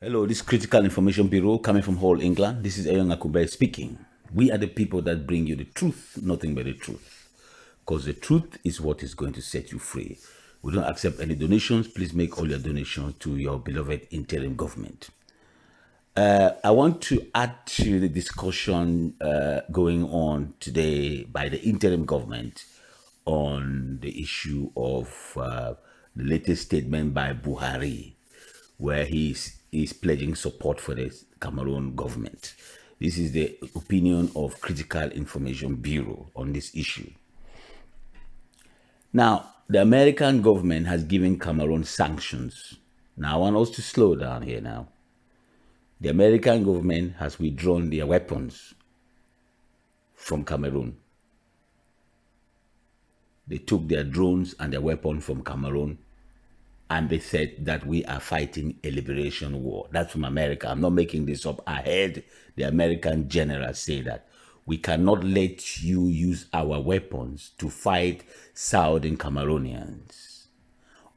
Hello, this is Critical Information Bureau coming from Hull, England. This is Eyon Akube speaking. We are the people that bring you the truth, nothing but the truth. Because the truth is what is going to set you free. We don't accept any donations. Please make all your donations to your beloved interim government. I want to add to the discussion going on today by the interim government on the issue of the latest statement by Buhari, where he's pledging support for the Cameroon government. This is the opinion of Critical Information Bureau on this issue. Now, the American government has given Cameroon sanctions. Now, I want us to slow down here now. The American government has withdrawn their weapons from Cameroon. They took their drones and their weapons from Cameroon, and they said that we are fighting a liberation war. That's from America. I'm not making this up. I heard the American general say that we cannot let you use our weapons to fight Southern Cameroonians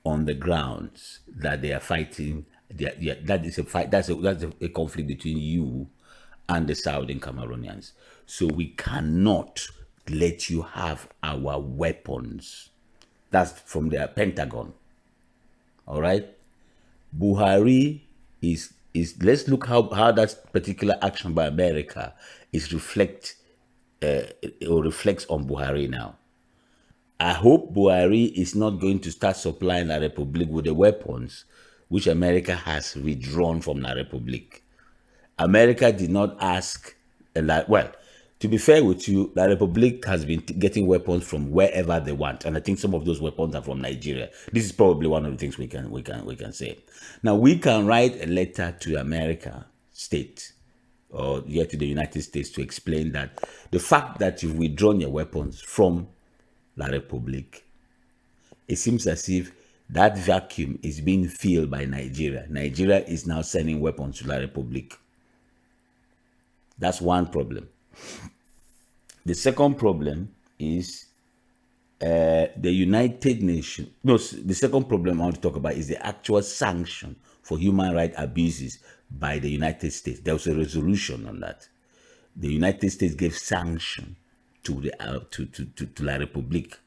on the grounds that they are fighting. That is a fight. That's a conflict between you and the Southern Cameroonians. So we cannot let you have our weapons. That's from the Pentagon. All right. Buhari is let's look how that particular action by America is reflects on Buhari now. I hope Buhari is not going to start supplying La Republic with the weapons which America has withdrawn from La Republic. America did not ask, well, to be fair with you, La Republic has been getting weapons from wherever they want, and I think some of those weapons are from Nigeria. This is probably one of the things we can say. Now we can write a letter to America state or yet to the United States to explain that the fact that you've withdrawn your weapons from La Republic, it seems as if that vacuum is being filled by Nigeria. Nigeria is now sending weapons to La Republic. That's one problem. The second problem is the United Nations. No, the second problem I want to talk about is the actual sanction for human rights abuses by the United States. There was a resolution on that. The United States gave sanction to the to La Republique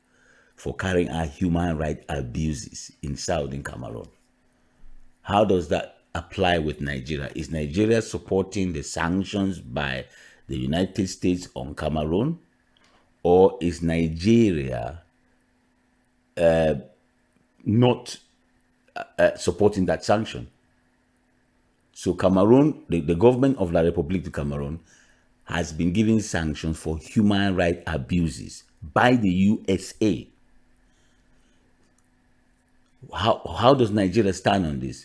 for carrying out human rights abuses in Southern Cameroon. How does that apply with Nigeria? Is Nigeria supporting the sanctions by the United States on Cameroon, or is Nigeria not supporting that sanction? So Cameroon, the government of La République du Cameroon has been giving sanctions for human rights abuses by the USA. How does Nigeria stand on this?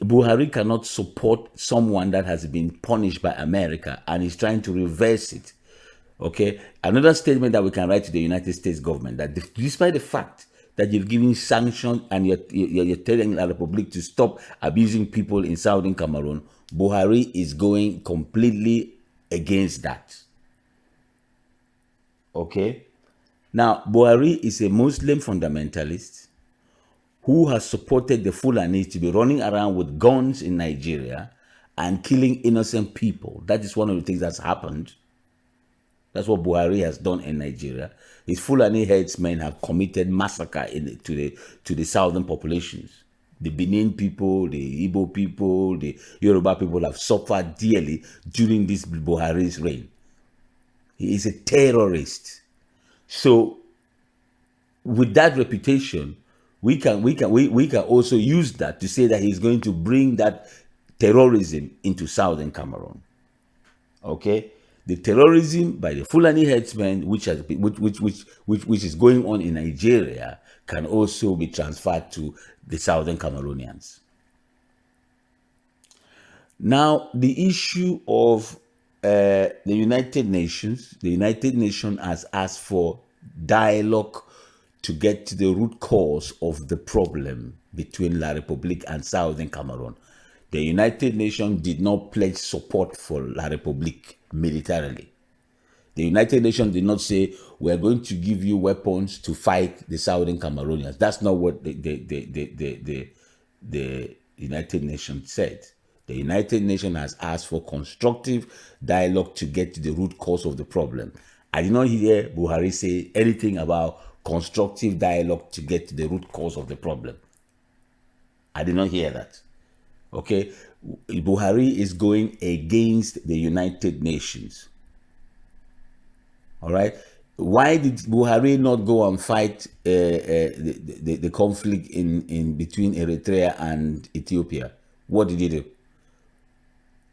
Buhari cannot support someone that has been punished by America and is trying to reverse it. Okay, another statement that we can write to the United States government that despite the fact that you've given sanctions and you're telling La Republic to stop abusing people in Southern Cameroon, Buhari is going completely against that. Okay, now Buhari is a Muslim fundamentalist who has supported the Fulani to be running around with guns in Nigeria and killing innocent people. That is one of the things that's happened. That's what Buhari has done in Nigeria. His Fulani headsmen have committed massacre to the southern populations. The Benin people, the Igbo people, the Yoruba people have suffered dearly during this Buhari's reign. He is a terrorist. So, with that reputation, we can also use that to say that he's going to bring that terrorism into Southern Cameroon. Okay, the terrorism by the Fulani headsmen, which is going on in Nigeria, can also be transferred to the Southern Cameroonians. Now, the issue of the United Nations has asked for dialogue to get to the root cause of the problem between La Republique and Southern Cameroon. The United Nations did not pledge support for La Republique militarily. The United Nations did not say, we're going to give you weapons to fight the Southern Cameroonians. That's not what the the United Nations said. The United Nations has asked for constructive dialogue to get to the root cause of the problem. I did not hear Buhari say anything about constructive dialogue to get to the root cause of the problem. I did not hear that. Okay? Buhari is going against the United Nations. All right? Why did Buhari not go and fight the conflict in between Eritrea and Ethiopia? What did he do?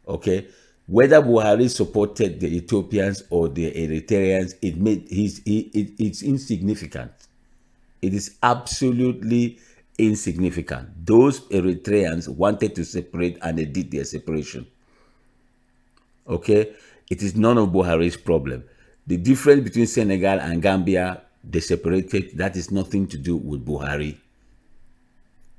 Okay, whether Buhari supported the Ethiopians or the Eritreans, it's insignificant. It is absolutely insignificant. Those Eritreans wanted to separate and they did their separation. Okay, it is none of Buhari's problem. The difference between Senegal and Gambia, they separated. That is nothing to do with Buhari.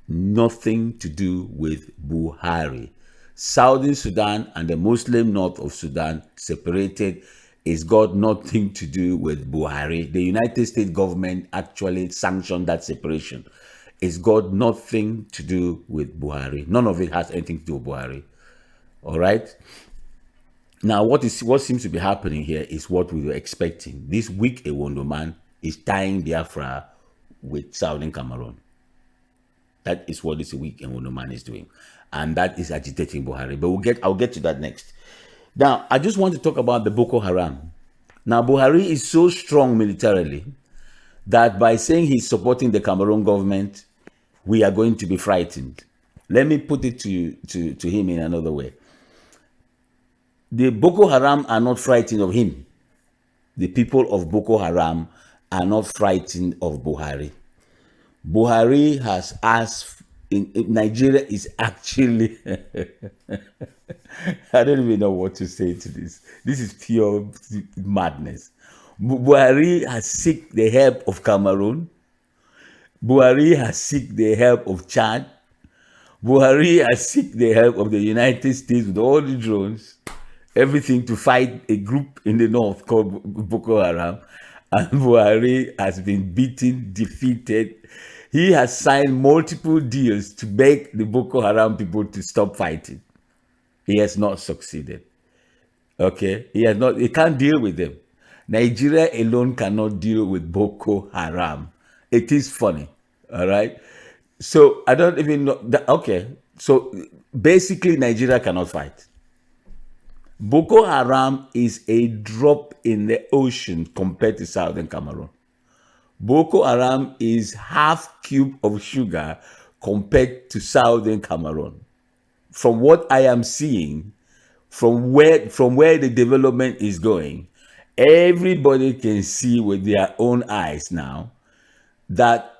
Nothing to do with Buhari. Southern Sudan and the Muslim north of Sudan separated. It's got nothing to do with Buhari. The United States government actually sanctioned that separation. It's got nothing to do with Buhari. None of it has anything to do with Buhari. All right? Now, what seems to be happening here is what we were expecting. This weak Ewondo man is tying Biafra with Southern Cameroon. That is what this weak Ewondo man is doing. And that is agitating Buhari. But I'll get to that next. Now, I just want to talk about the Boko Haram. Now, Buhari is so strong militarily that by saying he's supporting the Cameroon government, we are going to be frightened. Let me put it to him in another way. The Boko Haram are not frightened of him. The people of Boko Haram are not frightened of Buhari. Buhari has asked, in Nigeria is actually, I don't even know what to say to this. This is pure madness. Buhari has sought the help of Cameroon. Buhari has sought the help of Chad. Buhari has sought the help of the United States with all the drones, everything to fight a group in the north called Boko Haram. And Buhari has been beaten, defeated. He has signed multiple deals to beg the Boko Haram people to stop fighting. He has not succeeded. Okay? He can't deal with them. Nigeria alone cannot deal with Boko Haram. It is funny. All right? So I don't even know. Okay. So basically, Nigeria cannot fight. Boko Haram is a drop in the ocean compared to Southern Cameroon. Boko Haram is half cube of sugar compared to Southern Cameroon. From what I am seeing, from where the development is going, everybody can see with their own eyes now that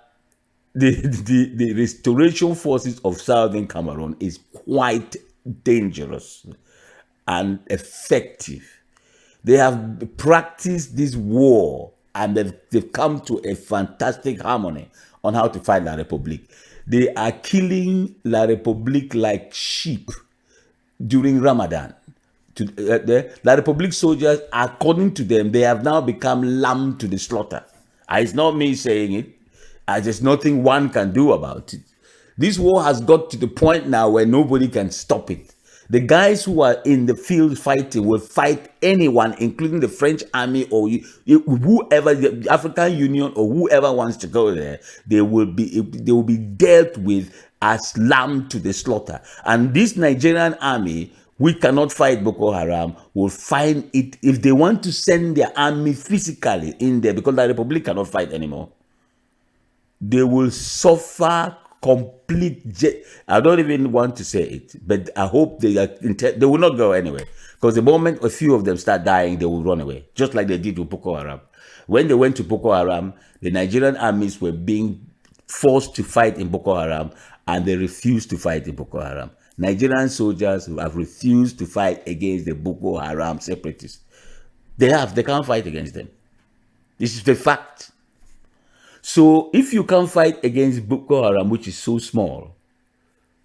the restoration forces of Southern Cameroon is quite dangerous and effective. They have practiced this war and they've come to a fantastic harmony on how to fight La République. They are killing La République like sheep during Ramadan. La République soldiers, according to them, they have now become lamb to the slaughter. It's not me saying it. There's nothing one can do about it. This war has got to the point now where nobody can stop it. The guys who are in the field fighting will fight anyone, including the French army or whoever, the African Union or whoever wants to go there. They will be dealt with as lamb to the slaughter. And this Nigerian army, we cannot fight Boko Haram, will find it if they want to send their army physically in there, because the Republic cannot fight anymore. They will suffer complete. I don't even want to say it, but I hope they will not go anywhere. Because the moment a few of them start dying, they will run away, just like they did with Boko Haram. When they went to Boko Haram, the Nigerian armies were being forced to fight in Boko Haram, and they refused to fight in Boko Haram. Nigerian soldiers have refused to fight against the Boko Haram separatists. They can't fight against them. This is the fact. So if you can't fight against Boko Haram, which is so small,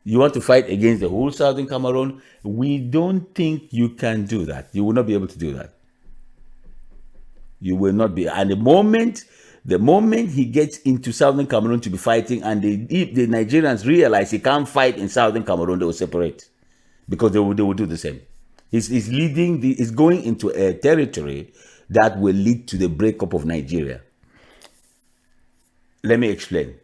you want to fight against the whole Southern Cameroon, we don't think you can do that. You will not be able to do that. You will not be. And the moment The moment he gets into southern Cameroon to be fighting, and the Nigerians realize he can't fight in southern Cameroon, they will separate because they will do the same. He's going into a territory that will lead to the breakup of Nigeria. Let me explain.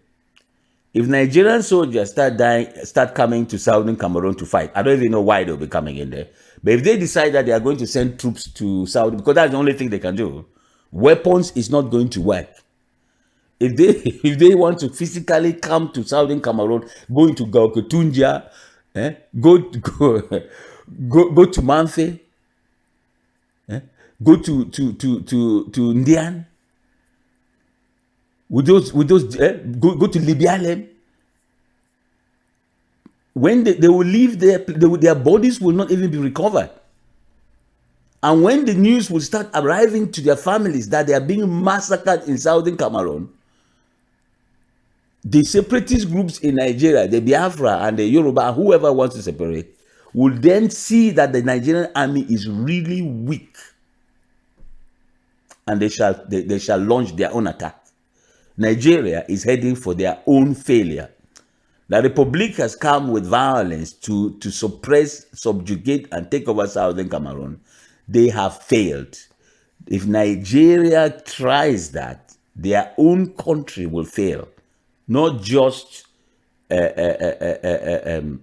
If Nigerian soldiers start coming to southern Cameroon to fight, I don't even know why they'll be coming in there. But if they decide that they are going to send troops to South, because that's the only thing they can do, weapons is not going to work. If they want to physically come to southern Cameroon, go into Gaokotunja, go to Manfe, go to Ndian, with those go to Libialem. When they will leave their bodies will not even be recovered. And when the news will start arriving to their families that they are being massacred in southern Cameroon, the separatist groups in Nigeria, the Biafra and the Yoruba, whoever wants to separate, will then see that the Nigerian army is really weak, and they shall launch their own attack. Nigeria is heading for their own failure. The Republic has come with violence to suppress, subjugate, and take over southern Cameroon. They have failed. If Nigeria tries that, their own country will fail. Not just the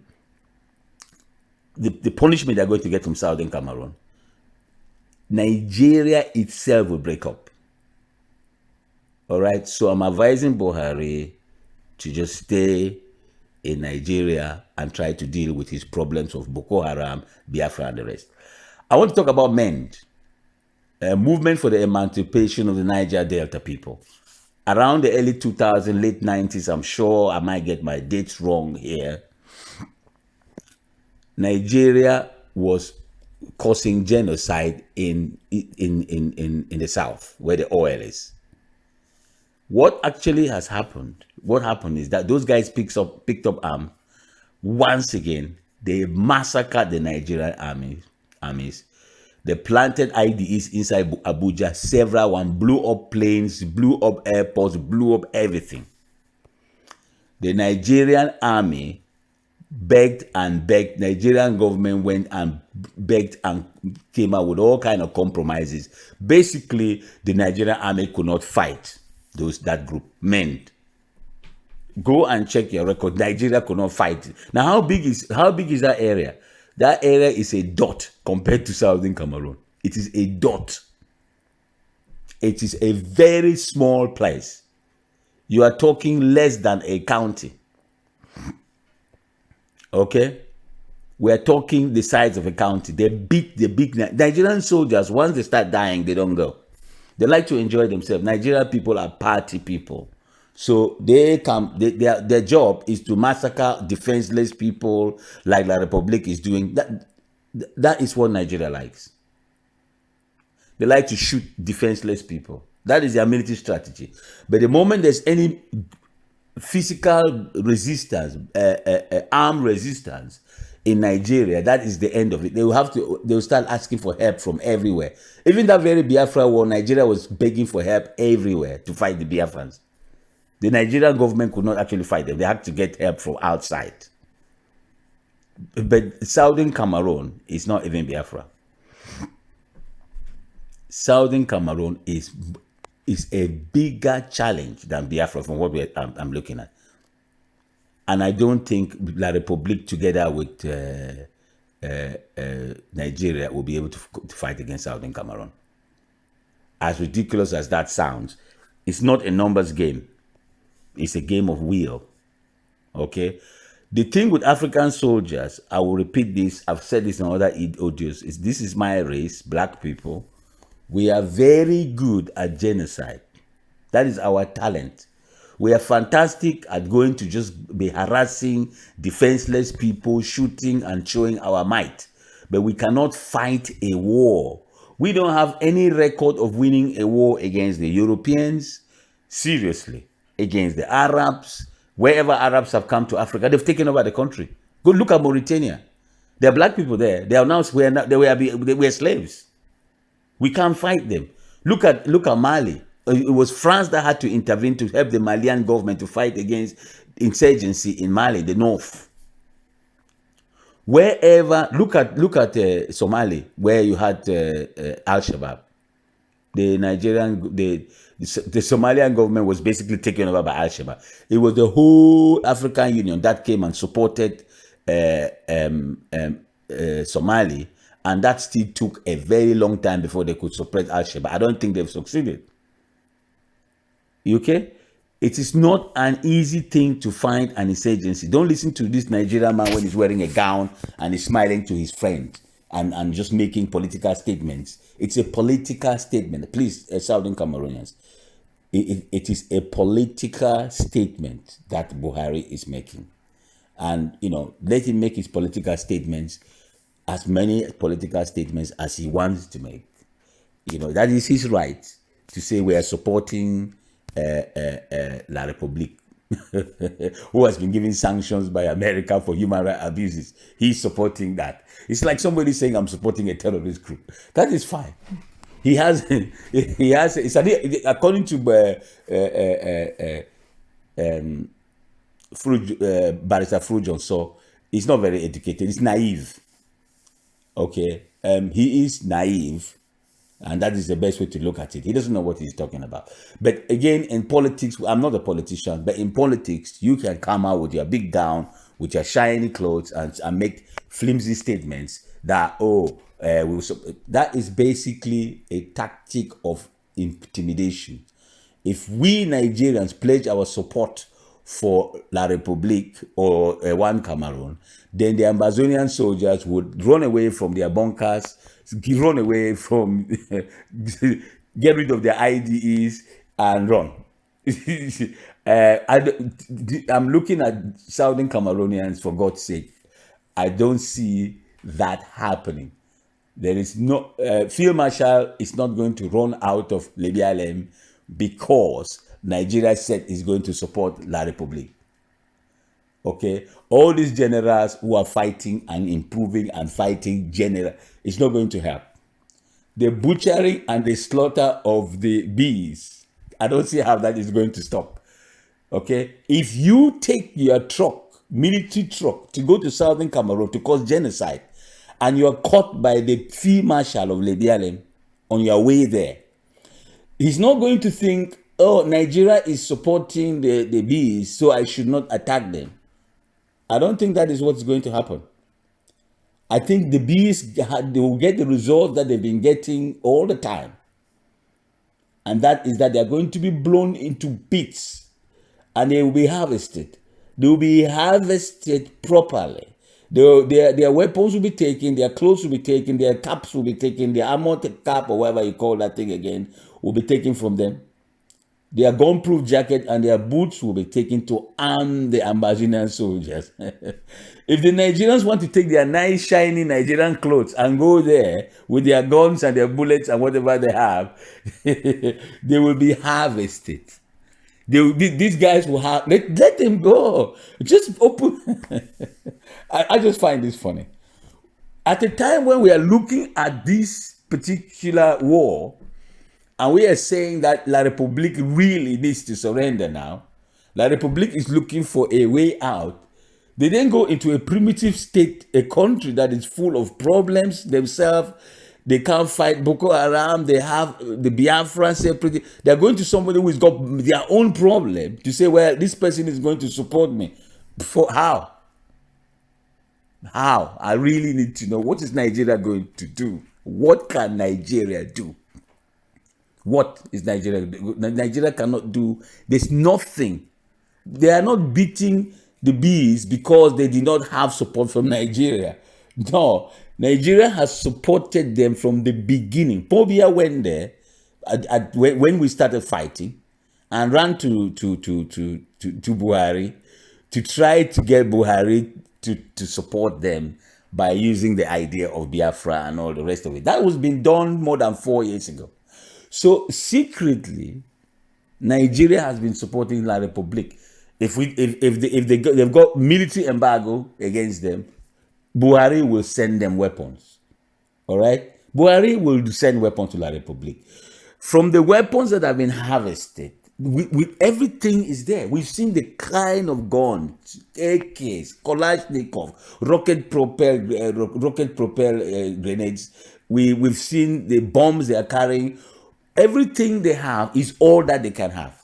punishment they're going to get from southern Cameroon. Nigeria itself will break up. All right, so I'm advising Buhari to just stay in Nigeria and try to deal with his problems of Boko Haram, Biafra, and the rest. I want to talk about MEND, a movement for the emancipation of the Niger Delta people. Around the early 2000s, late 90s, I'm sure I might get my dates wrong here, Nigeria was causing genocide in the south, where the oil is. What actually has happened? What happened is that those guys picked up arms. Once again, they massacred the Nigerian armies. They planted IDEs inside Abuja. Several one blew up planes, blew up airports, blew up everything. The Nigerian army begged and begged. Nigerian government went and begged and came out with all kind of compromises. Basically, the Nigerian army could not fight that group. MEND. Go and check your record. Nigeria could not fight. Now, how big is that area? That area is a dot compared to southern Cameroon. It is a dot. It is a very small place. You are talking less than a county. Okay? We are talking the size of a county. They beat the big Nigerian soldiers. Once they start dying, they don't go. They like to enjoy themselves. Nigerian people are party people. So their job is to massacre defenseless people like the Republic is doing. That is what Nigeria likes. They like to shoot defenseless people. That is their military strategy. But the moment there's any physical resistance, armed resistance in Nigeria, that is the end of it. They will start asking for help from everywhere. Even that very Biafra war, Nigeria was begging for help everywhere to fight the Biafrans. The Nigerian government could not actually fight them. They had to get help from outside. But southern Cameroon is not even Biafra. Southern Cameroon is a bigger challenge than Biafra from what I'm looking at. And I don't think La Republique together with Nigeria will be able to fight against southern Cameroon. As ridiculous as that sounds, it's not a numbers game. It's a game of will. Okay? The thing with African soldiers, I will repeat this, I've said this in other audios, is this is my race, black people. We are very good at genocide. That is our talent. We are fantastic at going to just be harassing defenseless people, shooting and showing our might. But we cannot fight a war. We don't have any record of winning a war against the Europeans. Seriously. Against the Arabs. Wherever Arabs have come to Africa, they've taken over the country. Go look at Mauritania. There are black people there. They are now they were slaves. We can't fight them. Look at Mali. it was France that had to intervene to help the Malian government to fight against insurgency in Mali, the north. Wherever, look at Somali, where you had Al Shabaab. The Nigerian, the Somalian government was basically taken over by Al Shabaab. It was the whole African Union that came and supported Somali, and that still took a very long time before they could suppress Al Shabaab. I don't think they've succeeded. Okay? It is not an easy thing to find an insurgency. Don't listen to this Nigerian man when he's wearing a gown and he's smiling to his friend and just making political statements. It's a political statement. Please, Southern Cameroonians, it is a political statement that Buhari is making. And, let him make his political statements, as many political statements as he wants to make. That is his right to say we are supporting La République, who has been given sanctions by America for human rights abuses. He's supporting that. It's like somebody saying, I'm supporting a terrorist group. That is fine. He has, according to Barrister Frujon, so he's not very educated. He's naive. Okay. He is naive. And that is the best way to look at it. He doesn't know what he's talking about. But again, in politics, I'm not a politician, but in politics, you can come out with your big gown, with your shiny clothes, and make flimsy statements that, that is basically a tactic of intimidation. If we Nigerians pledge our support for La République or One Cameroon, then the Amazonian soldiers would run away from their bunkers, run away from, get rid of their IDEs and run. I'm looking at Southern Cameroonians, for God's sake. I don't see that happening. There is no, Field Marshal is not going to run out of Lebialem because Nigeria said is going to support La République. Okay, all these generals who are fighting and improving and fighting it's not going to help. The butchering and the slaughter of the bees, I don't see how that is going to stop. Okay, if you take your truck, military truck, to go to Southern Cameroon to cause genocide, and you are caught by the Field Marshal of Lebialem on your way there, he's not going to think, oh, Nigeria is supporting the bees, so I should not attack them. I don't think that is what's going to happen. I think the bees, they will get the results that they've been getting all the time. And that is that they are going to be blown into pits and they will be harvested. They will be harvested properly. Their weapons will be taken, their clothes will be taken, their caps will be taken, their armored cap or whatever you call that thing again will be taken from them. Their gun-proof jacket and their boots will be taken to arm the Amazonian soldiers. If the Nigerians want to take their nice, shiny Nigerian clothes and go there with their guns and their bullets and whatever they have, they will be harvested. These guys will have, let them go. Just open. I just find this funny. At a time when we are looking at this particular war, and we are saying that La République really needs to surrender now. La République is looking for a way out. They then go into a primitive state, a country that is full of problems themselves. They can't fight Boko Haram. They have the Biafran separate. They're going to somebody who's got their own problem to say, well, this person is going to support me. For how? How? I really need to know, what is Nigeria going to do? What can Nigeria do? What is Nigeria? Nigeria cannot do. There's nothing. They are not beating the bees because they did not have support from Nigeria. No, Nigeria has supported them from the beginning. Pobia went there when we started fighting and ran to Buhari to try to get Buhari to support them by using the idea of Biafra and all the rest of it. That was being done more than 4 years ago. So secretly, Nigeria has been supporting La République. If they've got military embargo against them, Buhari will send them weapons. All right, Buhari will send weapons to La République. From the weapons that have been harvested, everything is there. We've seen the kind of guns, AKs, Kalashnikov, rocket propelled grenades. We've seen the bombs they are carrying. Everything they have is all that they can have.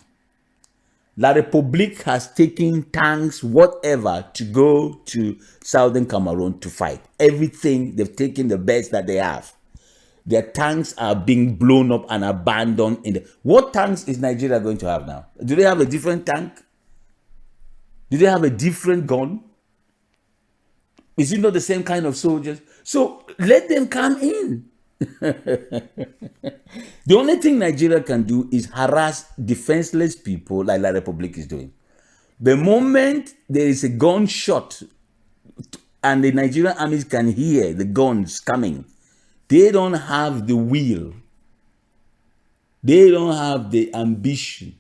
La République has taken tanks, whatever, to go to southern Cameroon to fight. Everything, they've taken the best that they have. Their tanks are being blown up and abandoned in the... What tanks is Nigeria going to have now? Do they have a different tank? Do they have a different gun? Is it not the same kind of soldiers? So let them come in. The only thing Nigeria can do is harass defenseless people like La République is doing. The moment there is a gunshot and the Nigerian armies can hear the guns coming, they don't have the will. They don't have the ambition.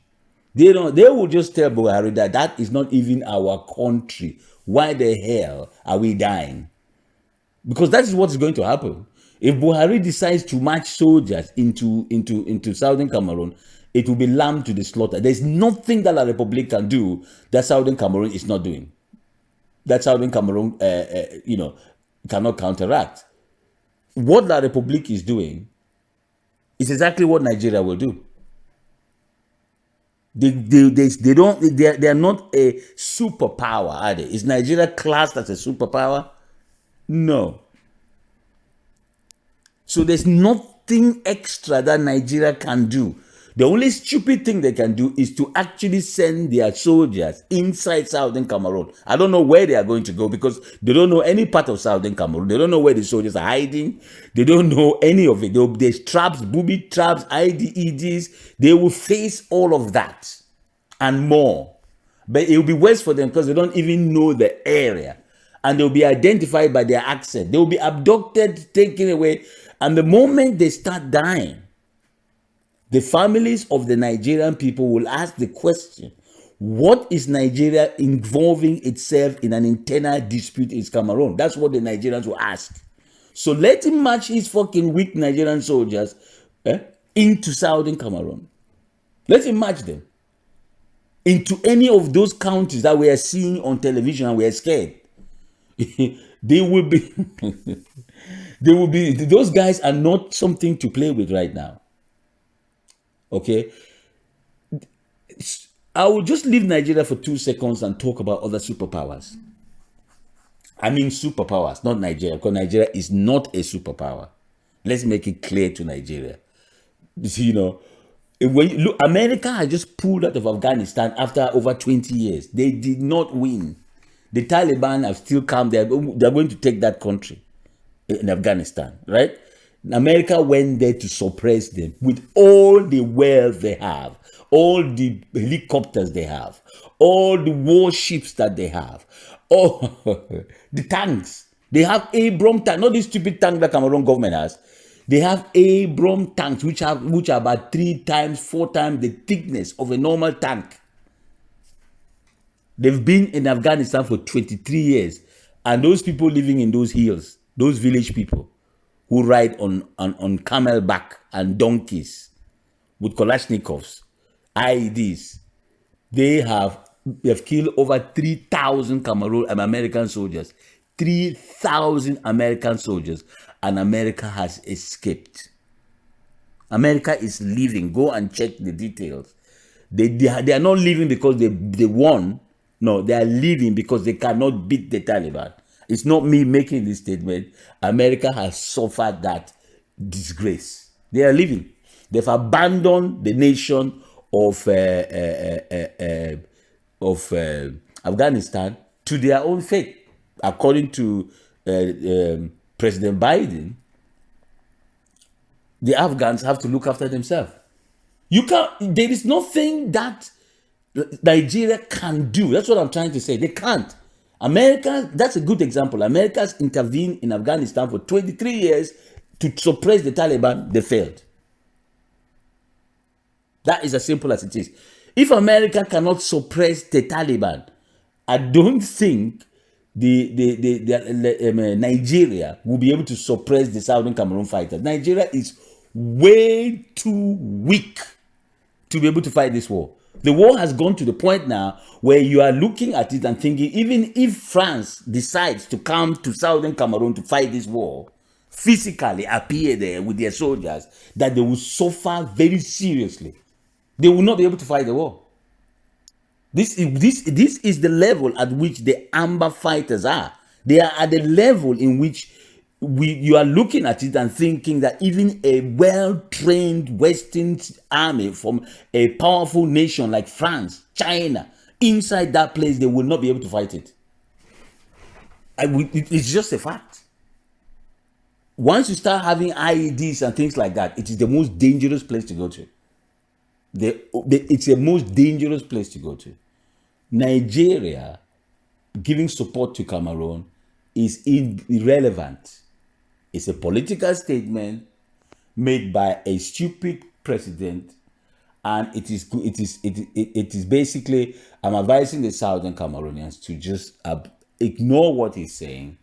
They will just tell Buhari that that is not even our country. Why the hell are we dying? Because that is what's going to happen. If Buhari decides to march soldiers into southern Cameroon, it will be lamb to the slaughter. There's nothing that La République can do that southern Cameroon is not doing. That southern Cameroon, cannot counteract. What La République is doing is exactly what Nigeria will do. They are not a superpower, are they? Is Nigeria classed as a superpower? No. So there's nothing extra that Nigeria can do. The only stupid thing they can do is to actually send their soldiers inside southern Cameroon. I don't know where they are going to go because they don't know any part of southern Cameroon. They don't know where the soldiers are hiding. They don't know any of it. There's traps, booby traps, IDEDs. They will face all of that and more. But it will be worse for them because they don't even know the area. And they'll be identified by their accent. They will be abducted, taken away. And the moment they start dying, the families of the Nigerian people will ask the question, what is Nigeria involving itself in an internal dispute in Cameroon? That's what the Nigerians will ask. So let him march his fucking weak Nigerian soldiers into southern Cameroon. Let him march them into any of those counties that we are seeing on television and we are scared. They will be, those guys are not something to play with right now. Okay, I will just leave Nigeria for 2 seconds and talk about other superpowers. I mean superpowers, not Nigeria, because Nigeria is not a superpower. Let's make it clear to Nigeria. When you look, America has just pulled out of Afghanistan after over 20 years. They did not win. The Taliban have still come. They're going to take that country in Afghanistan, right? America went there to suppress them with all the wealth they have, all the helicopters they have, all the warships that they have, all the tanks. They have Abrams tanks, not this stupid tank that Cameroon government has. They have Abrams tanks, which are about 3 times, 4 times the thickness of a normal tank. They've been in Afghanistan for 23 years. And those people living in those hills, those village people who ride on camel back and donkeys with Kalashnikovs, IEDs, they have killed over 3,000 American soldiers. 3,000 American soldiers. And America has escaped. America is leaving. Go and check the details. They are not leaving because they won. No, they are leaving because they cannot beat the Taliban. It's not me making this statement. America has suffered that disgrace. They are leaving. They've abandoned the nation of Afghanistan to their own fate. According to President Biden, the Afghans have to look after themselves. There is nothing that Nigeria can do. That's what I'm trying to say. They can't. America, that's a good example. America's intervened in Afghanistan for 23 years to suppress the Taliban. They failed. That is as simple as it is. If America cannot suppress the Taliban, I don't think Nigeria will be able to suppress the Southern Cameroon fighters. Nigeria is way too weak to be able to fight this war. The war has gone to the point now where you are looking at it and thinking, even if France decides to come to southern Cameroon to fight this war, physically appear there with their soldiers, that they will suffer very seriously. They will not be able to fight the war. This is the level at which the Amber fighters are. They are at the level in which you are looking at it and thinking that even a well-trained Western army from a powerful nation like France, China, inside that place, they will not be able to fight it. It's just a fact. Once you start having IEDs and things like that, it is the most dangerous place to go to. It's the most dangerous place to go to. Nigeria giving support to Cameroon is irrelevant. It's a political statement made by a stupid president, and it is basically, I'm advising the Southern Cameroonians to just ignore what he's saying.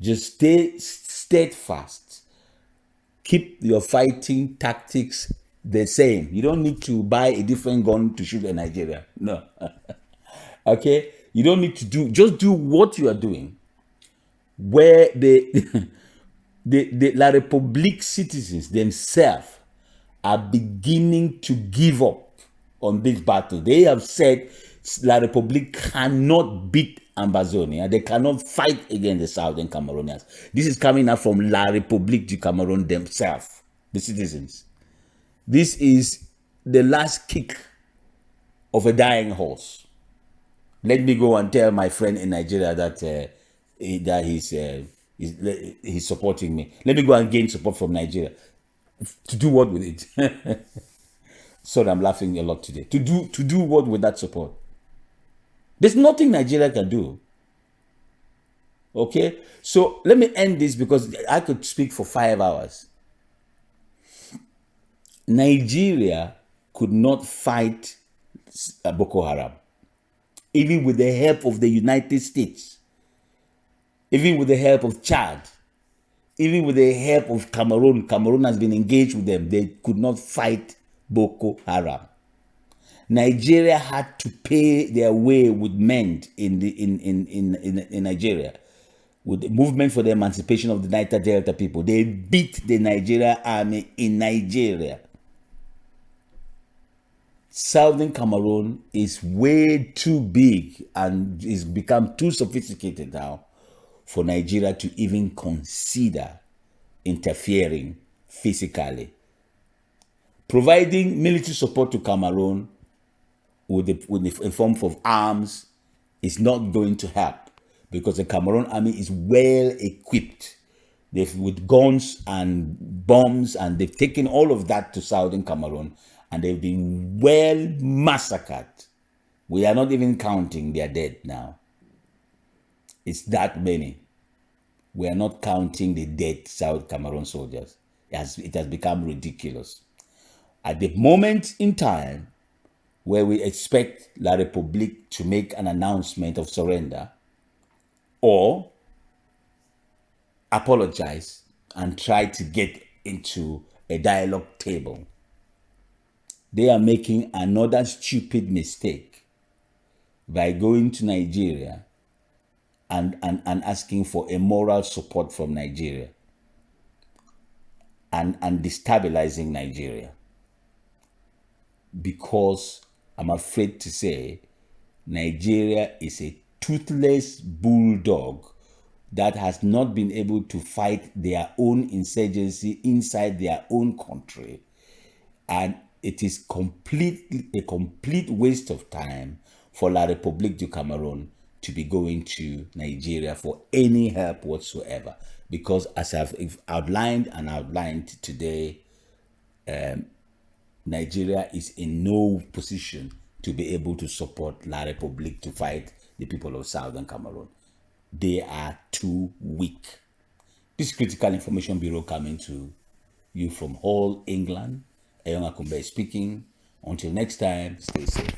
Just stay steadfast. Keep your fighting tactics the same. You don't need to buy a different gun to shoot in Nigeria. No. Okay? You don't need to just do what you are doing. Where the La République citizens themselves are beginning to give up on this battle. They have said La République cannot beat Ambazonia. They cannot fight against the Southern Cameroonians. This is coming out from La République du Cameroon themselves, the citizens. This is the last kick of a dying horse. Let me go and tell my friend in Nigeria that he's supporting me. Let me go and gain support from Nigeria. To do what with it? Sorry, I'm laughing a lot today. To do what with that support? There's nothing Nigeria can do. Okay? So let me end this because I could speak for 5 hours. Nigeria could not fight Boko Haram, even with the help of the United States, even with the help of Chad, even with the help of Cameroon. Cameroon has been engaged with them. They could not fight Boko Haram. Nigeria had to pay their way with men in Nigeria, with the movement for the emancipation of the Niger Delta people. They beat the Nigerian army in Nigeria. Southern Cameroon is way too big and it's become too sophisticated now for Nigeria to even consider interfering physically. Providing military support to Cameroon in form of arms is not going to help, because the Cameroon army is well equipped. With guns and bombs, and they've taken all of that to Southern Cameroon, and they've been well massacred. We are not even counting their dead now. It's that many. We are not counting the dead South Cameroon soldiers. It has become ridiculous. At the moment in time where we expect La République to make an announcement of surrender or apologize and try to get into a dialogue table, they are making another stupid mistake by going to Nigeria and asking for a moral support from Nigeria and destabilizing Nigeria. Because I'm afraid to say Nigeria is a toothless bulldog that has not been able to fight their own insurgency inside their own country. And it is a complete waste of time for La République du Cameroon to be going to Nigeria for any help whatsoever. Because as I've outlined today, Nigeria is in no position to be able to support La République to fight the people of Southern Cameroon. They are too weak. This Critical Information Bureau coming to you from Hull, England. Ayong Akumbe speaking. Until next time, stay safe.